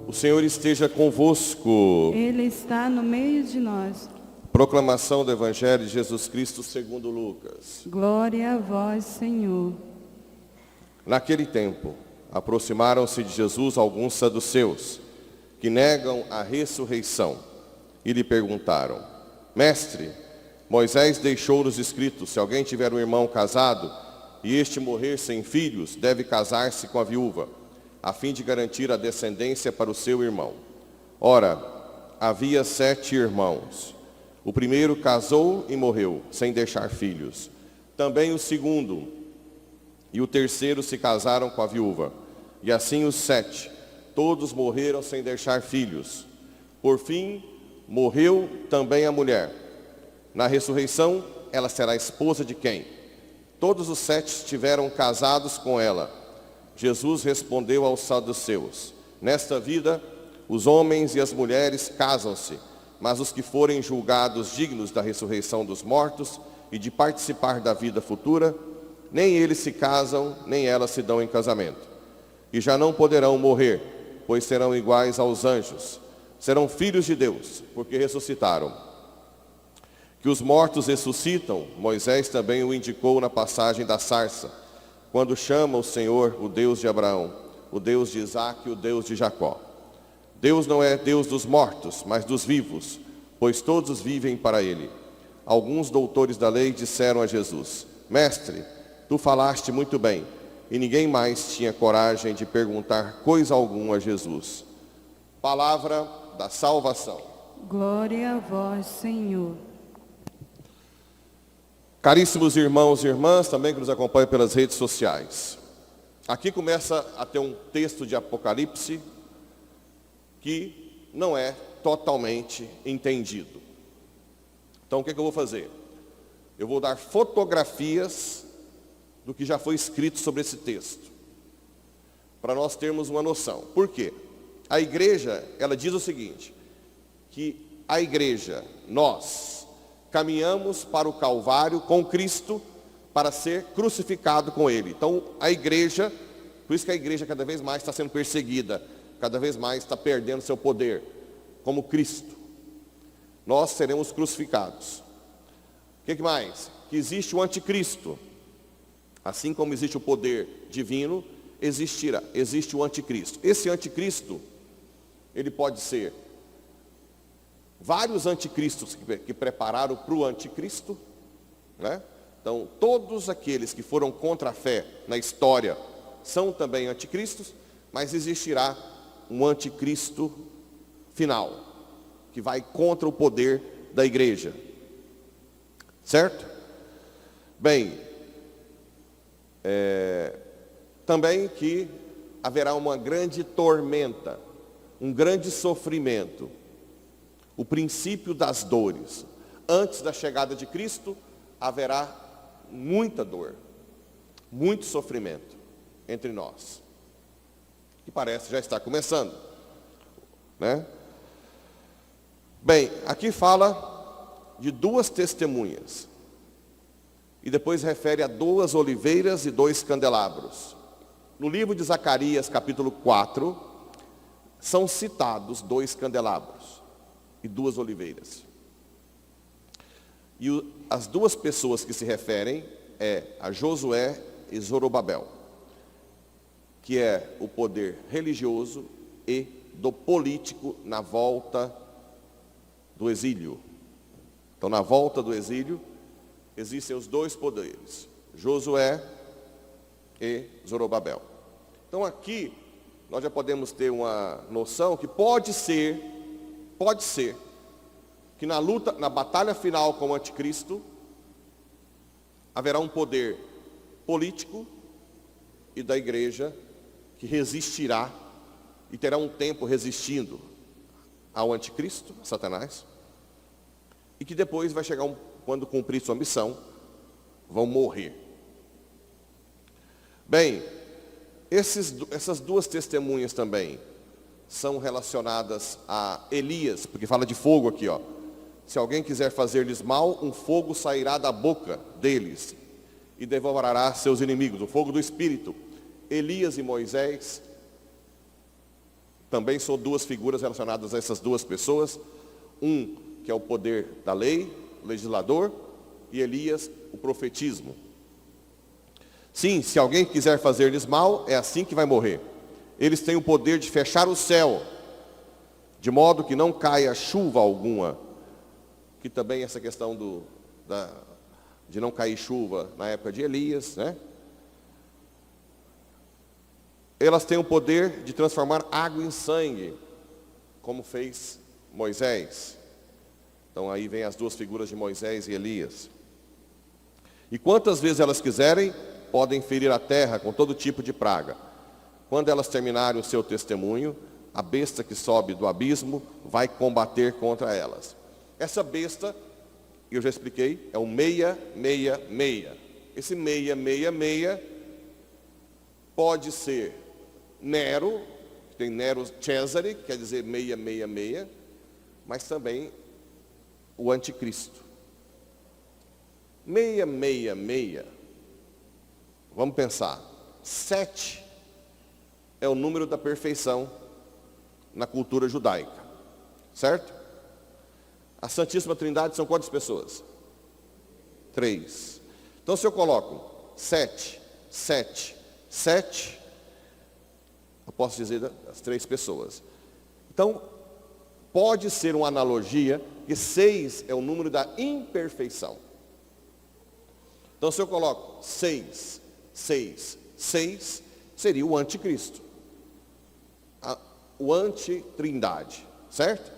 O Senhor esteja convosco. Ele está no meio de nós. Proclamação do Evangelho de Jesus Cristo segundo Lucas. Glória a vós, Senhor. Naquele tempo, aproximaram-se de Jesus alguns saduceus, que negam a ressurreição, e lhe perguntaram: Mestre, Moisés deixou-nos escrito, se alguém tiver um irmão casado, e este morrer sem filhos, deve casar-se com a viúva, a fim de garantir a descendência para o seu irmão. Ora, havia 7 irmãos. O primeiro casou e morreu, sem deixar filhos. Também o segundo e o terceiro se casaram com a viúva. E assim os 7, todos morreram sem deixar filhos. Por fim, morreu também a mulher. Na ressurreição, ela será esposa de quem? Todos os 7 estiveram casados com ela. Jesus respondeu aos saduceus: Nesta vida, os homens e as mulheres casam-se, mas os que forem julgados dignos da ressurreição dos mortos e de participar da vida futura, nem eles se casam, nem elas se dão em casamento. E já não poderão morrer, pois serão iguais aos anjos. Serão filhos de Deus, porque ressuscitaram. Que os mortos ressuscitam, Moisés também o indicou na passagem da sarça, quando chama o Senhor o Deus de Abraão, o Deus de Isaque e o Deus de Jacó. Deus não é Deus dos mortos, mas dos vivos, pois todos vivem para Ele. Alguns doutores da lei disseram a Jesus: Mestre, tu falaste muito bem. E ninguém mais tinha coragem de perguntar coisa alguma a Jesus. Palavra da salvação. Glória a vós, Senhor. Caríssimos irmãos e irmãs, também que nos acompanham pelas redes sociais. Aqui começa a ter um texto de Apocalipse que não é totalmente entendido. Então o que eu vou fazer? Eu vou dar fotografias do que já foi escrito sobre esse texto, para nós termos uma noção. Por quê? A igreja, ela diz o seguinte, que a igreja, nós, caminhamos para o Calvário com Cristo para ser crucificado com Ele. Então, a igreja, por isso que a igreja cada vez mais está sendo perseguida, cada vez mais está perdendo seu poder, como Cristo. Nós seremos crucificados. O que mais? Que existe o anticristo. Assim como existe o poder divino, existe o anticristo. Esse anticristo, ele pode ser vários anticristos que prepararam para o anticristo, né? Então, todos aqueles que foram contra a fé na história são também anticristos, mas existirá um anticristo final, que vai contra o poder da igreja. Certo? Bem, também que haverá uma grande tormenta, um grande sofrimento, o princípio das dores. Antes da chegada de Cristo, haverá muita dor, muito sofrimento entre nós, que parece já estar começando, né? Bem, aqui fala de 2 testemunhas, e depois refere a 2 oliveiras e 2 candelabros. No livro de Zacarias, capítulo 4, são citados 2 candelabros e 2 oliveiras. E as 2 pessoas que se referem a Josué e Zorobabel, que é o poder religioso e do político na volta do exílio. Então, na volta do exílio, existem os 2 poderes, Josué e Zorobabel. Então, aqui, nós já podemos ter uma noção que pode ser, que na luta, na batalha final com o anticristo, haverá um poder político e da igreja que resistirá e terá um tempo resistindo ao anticristo, a Satanás, e que depois vai chegar quando cumprir sua missão, vão morrer. Bem, essas duas testemunhas também são relacionadas a Elias, porque fala de fogo aqui, ó. Se alguém quiser fazer-lhes mal, um fogo sairá da boca deles e devorará seus inimigos, o fogo do Espírito. Elias e Moisés também são duas figuras relacionadas a essas duas pessoas. Um que é o poder da lei, o legislador, e Elias, o profetismo. Sim, se alguém quiser fazer-lhes mal, é assim que vai morrer. Eles têm o poder de fechar o céu, de modo que não caia chuva alguma. Que também essa questão de não cair chuva na época de Elias, né? Elas têm o poder de transformar água em sangue, como fez Moisés. Então aí vem as duas figuras de Moisés e Elias. E quantas vezes elas quiserem, podem ferir a terra com todo tipo de praga. Quando elas terminarem o seu testemunho, a besta que sobe do abismo vai combater contra elas. Essa besta, eu já expliquei, é o 666. Esse 666 pode ser Nero, tem Nero Cesare, que quer dizer 666, mas também o anticristo. 666, vamos pensar, 7 é o número da perfeição na cultura judaica, certo? A Santíssima Trindade são quantas pessoas? 3. Então se eu coloco 7, 7, 7, eu posso dizer as 3 pessoas. Então, pode ser uma analogia que 6 é o número da imperfeição. Então se eu coloco 6, 6, 6, seria o anticristo. O anti-trindade, certo?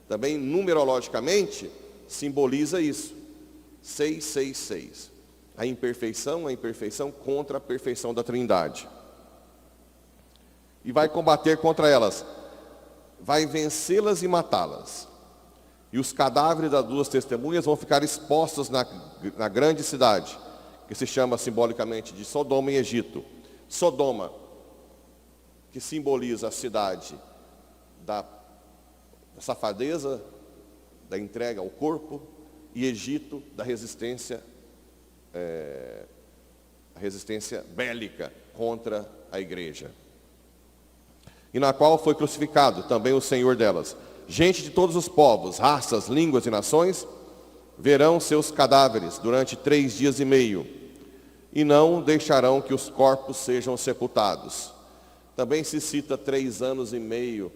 Também numerologicamente simboliza isso. 666. A imperfeição contra a perfeição da Trindade. E vai combater contra elas. Vai vencê-las e matá-las. E os cadáveres das duas testemunhas vão ficar expostos na grande cidade, que se chama simbolicamente de Sodoma e Egito. Sodoma, que simboliza a cidade da safadeza, da entrega ao corpo, e Egito, da resistência, a resistência bélica contra a igreja. E na qual foi crucificado também o Senhor delas. Gente de todos os povos, raças, línguas e nações verão seus cadáveres durante 3 dias e meio, e não deixarão que os corpos sejam sepultados. Também se cita 3 anos e meio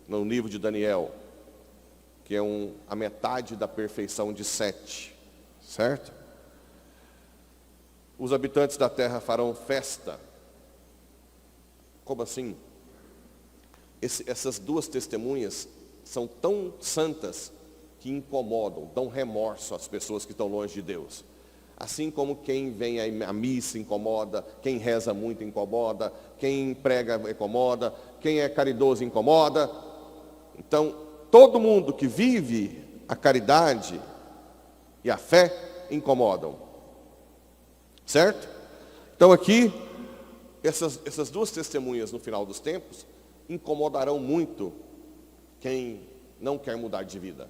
no livro de Daniel, que é a metade da perfeição de 7, certo? Os habitantes da terra farão festa. Como assim? Essas duas testemunhas são tão santas que incomodam, dão remorso às pessoas que estão longe de Deus. Assim como quem vem à missa incomoda, quem reza muito incomoda, quem prega incomoda, quem é caridoso incomoda. Então, todo mundo que vive a caridade e a fé incomodam. Certo? Então aqui, essas duas testemunhas no final dos tempos incomodarão muito quem não quer mudar de vida.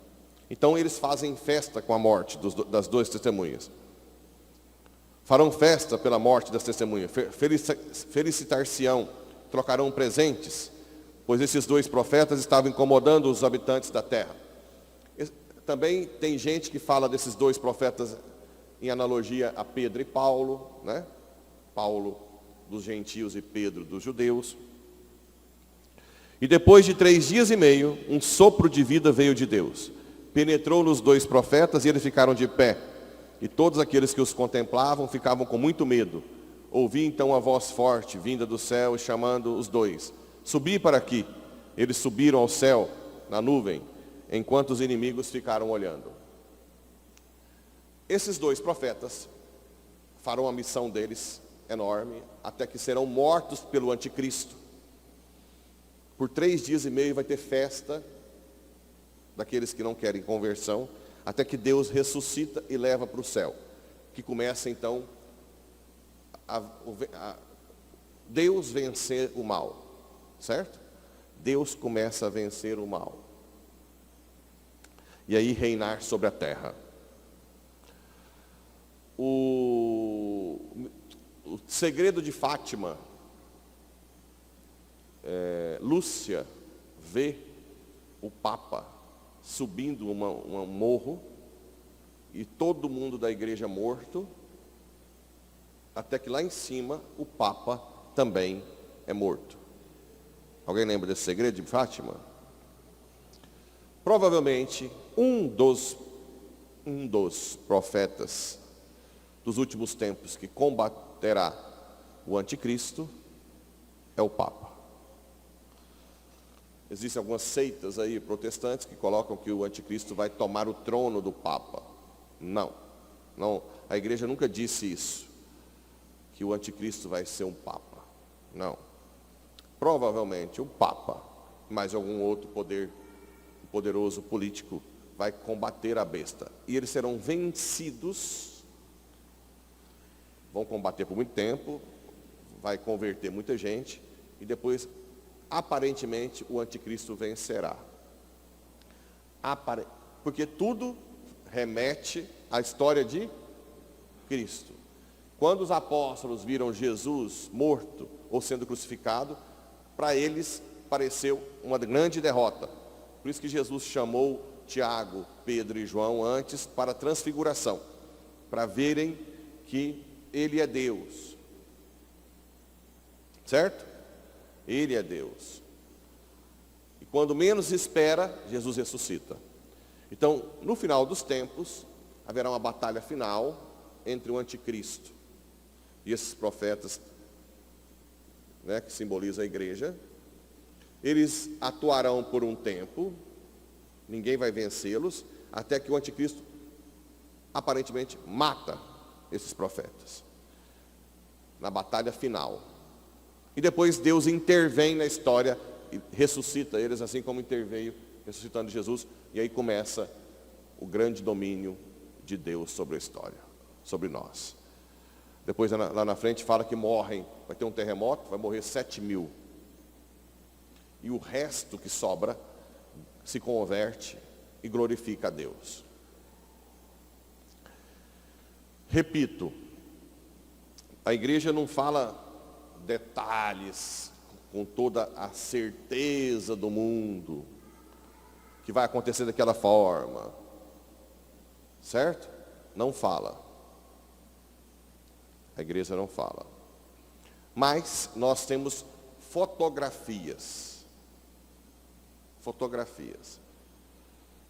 Então eles fazem festa com a morte das duas testemunhas. Farão festa pela morte das testemunhas. Felicitar-se-ão, trocarão presentes, pois esses 2 profetas estavam incomodando os habitantes da terra. Também tem gente que fala desses 2 profetas em analogia a Pedro e Paulo, né? Paulo dos gentios e Pedro dos judeus. E depois de 3 dias e meio, um sopro de vida veio de Deus. Penetrou nos 2 profetas e eles ficaram de pé. E todos aqueles que os contemplavam ficavam com muito medo. Ouvi então a voz forte, vinda do céu, chamando os 2. Subi para aqui. Eles subiram ao céu, na nuvem, enquanto os inimigos ficaram olhando. Esses 2 profetas farão a missão deles enorme, até que serão mortos pelo anticristo. Por 3 dias e meio vai ter festa daqueles que não querem conversão, até que Deus ressuscita e leva para o céu. Que começa então a Deus vencer o mal, certo? Deus começa a vencer o mal. E aí reinar sobre a terra. O segredo de Fátima, Lúcia vê o Papa subindo um morro e todo mundo da igreja morto, até que lá em cima o Papa também é morto. Alguém lembra desse segredo de Fátima? Provavelmente um dos profetas dos últimos tempos que combaterá o anticristo é o Papa. Existem algumas seitas aí protestantes que colocam que o anticristo vai tomar o trono do Papa. Não, a igreja nunca disse isso, que o anticristo vai ser um Papa. Não. Provavelmente o Papa, mais algum outro poderoso político, vai combater a besta. E eles serão vencidos, vão combater por muito tempo, vai converter muita gente, e depois, aparentemente, o anticristo vencerá. Porque tudo remete à história de Cristo. Quando os apóstolos viram Jesus morto ou sendo crucificado, para eles pareceu uma grande derrota. Por isso que Jesus chamou Tiago, Pedro e João antes para a transfiguração, para verem que ele é Deus. Certo? Ele é Deus. E quando menos espera, Jesus ressuscita. Então, no final dos tempos, haverá uma batalha final entre o anticristo e esses profetas, que simbolizam a igreja. Eles atuarão por um tempo, ninguém vai vencê-los, até que o anticristo aparentemente mata esses profetas na batalha final. E depois Deus intervém na história e ressuscita eles, assim como interveio ressuscitando Jesus. E aí começa o grande domínio de Deus sobre a história, sobre nós. Depois lá na frente fala que morrem, vai ter um terremoto, vai morrer 7.000. E o resto que sobra se converte e glorifica a Deus. Repito, a igreja não fala detalhes com toda a certeza do mundo que vai acontecer daquela forma, certo? Não fala. A igreja não fala. Mas nós temos fotografias.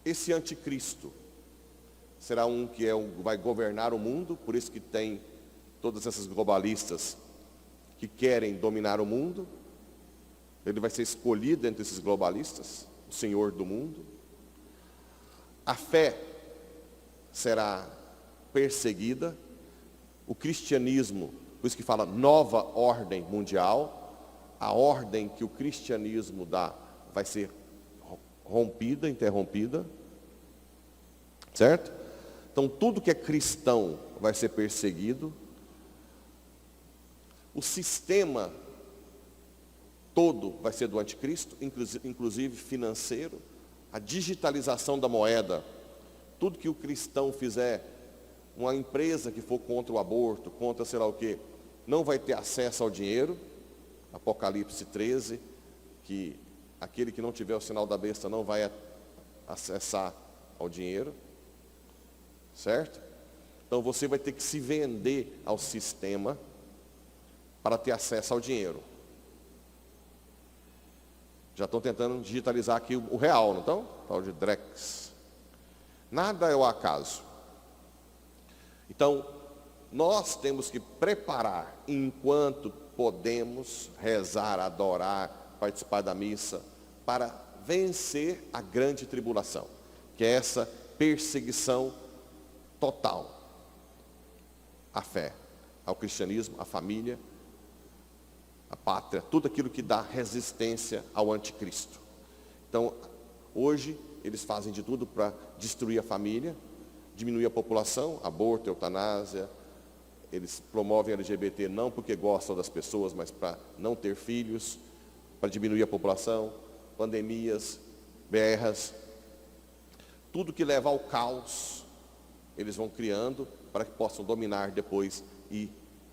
Esse anticristo será um que vai governar o mundo, por isso que tem todas essas globalistas que querem dominar o mundo. Ele vai ser escolhido entre esses globalistas, o Senhor do mundo. A fé será perseguida. O cristianismo, por isso que fala nova ordem mundial, a ordem que o cristianismo dá vai ser interrompida, certo? Então tudo que é cristão vai ser perseguido. O sistema todo vai ser do anticristo, inclusive financeiro. A digitalização da moeda, tudo que o cristão fizer, uma empresa que for contra o aborto, contra sei lá o quê, não vai ter acesso ao dinheiro. Apocalipse 13, que aquele que não tiver o sinal da besta não vai acessar ao dinheiro, certo? Então você vai ter que se vender ao sistema para ter acesso ao dinheiro. Já estão tentando digitalizar aqui o real, não estão? Tal de Drex. Nada é o acaso. Então, nós temos que preparar, enquanto podemos, rezar, adorar, participar da missa, para vencer a grande tribulação, que é essa perseguição total à fé, ao cristianismo, à família, à pátria, tudo aquilo que dá resistência ao anticristo. Então, Hoje, eles fazem de tudo para destruir a família, diminuir a população, aborto, eutanásia. Eles promovem LGBT não porque gostam das pessoas, mas para não ter filhos, para diminuir a população, pandemias, guerras. Tudo que leva ao caos, eles vão criando para que possam dominar depois e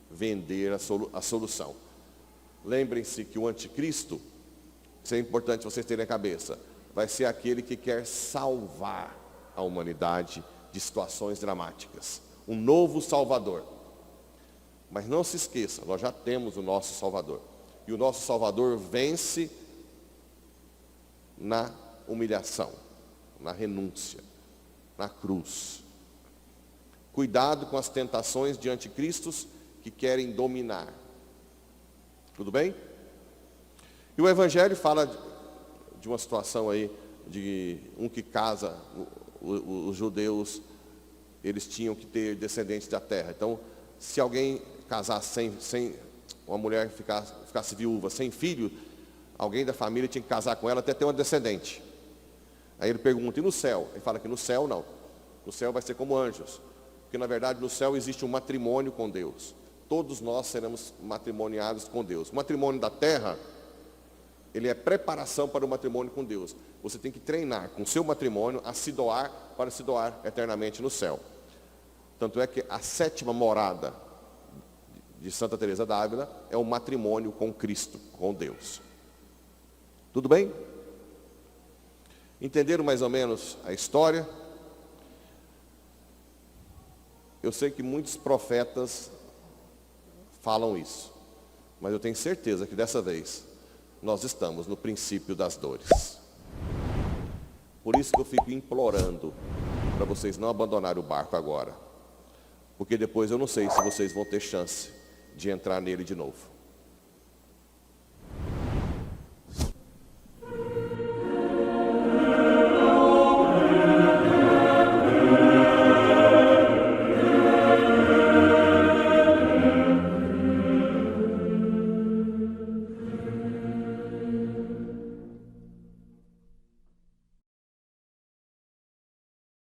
vender a solução. Lembrem-se que o anticristo, isso é importante vocês terem na cabeça, vai ser aquele que quer salvar a humanidade de situações dramáticas. Um novo Salvador. Mas não se esqueça, nós já temos o nosso Salvador. E o nosso Salvador vence na humilhação, na renúncia, na cruz. Cuidado com as tentações de anticristos que querem dominar. Tudo bem? E o Evangelho fala de uma situação aí, de um que casa, os judeus, eles tinham que ter descendentes da terra. Então, se alguém casasse sem uma mulher ficasse viúva, sem filho, alguém da família tinha que casar com ela até ter uma descendente. Aí ele pergunta, e no céu? Ele fala que no céu não. No céu vai ser como anjos. Porque na verdade no céu existe um matrimônio com Deus. Todos nós seremos matrimoniados com Deus. O matrimônio da terra, ele é preparação para o matrimônio com Deus. Você tem que treinar com o seu matrimônio a se doar para se doar eternamente no céu. Tanto é que a 7ª morada de Santa Teresa d'Ávila é o matrimônio com Cristo, com Deus. Tudo bem? Entenderam mais ou menos a história? Eu sei que muitos profetas falam isso, mas eu tenho certeza que dessa vez nós estamos no princípio das dores. Por isso que eu fico implorando para vocês não abandonarem o barco agora, porque depois eu não sei se vocês vão ter chance de entrar nele de novo.